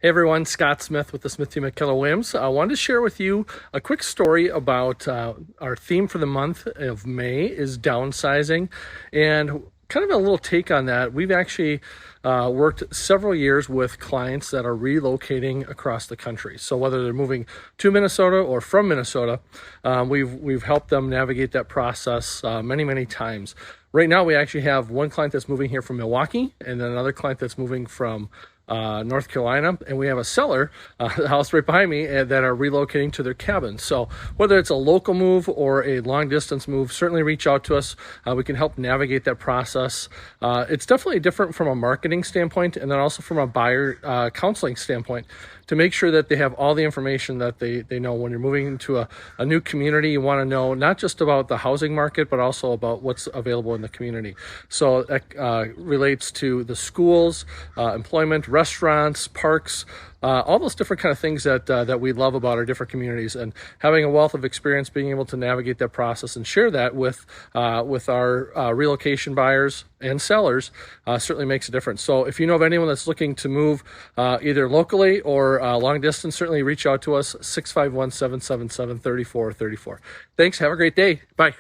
Hey everyone, Scott Smith with the Smith team at Keller Williams. I wanted to share with you a quick story about our theme for the month of May is downsizing, and kind of a little take on that. We've actually worked several years with clients that are relocating across the country. So whether they're moving to Minnesota or from Minnesota, we've helped them navigate that process many times. Right now, we actually have one client that's moving here from Milwaukee, and then another client that's moving from North Carolina, and we have a seller, the house right behind me, that are relocating to their cabin. So whether it's a local move or a long distance move, certainly reach out to us. We can help navigate that process. It's definitely different from a marketing standpoint, and then also from a buyer counseling standpoint, to make sure that they have all the information that they know. When you're moving into a new community, you want to know not just about the housing market, but also about what's available in the community. So that relates to the schools, employment, restaurants, parks, all those different kind of things that we love about our different communities, and having a wealth of experience being able to navigate that process and share that with our relocation buyers and sellers certainly makes a difference. So if you know of anyone that's looking to move either locally or long distance, certainly reach out to us, 651-777-3434. Thanks. Have a great day. Bye.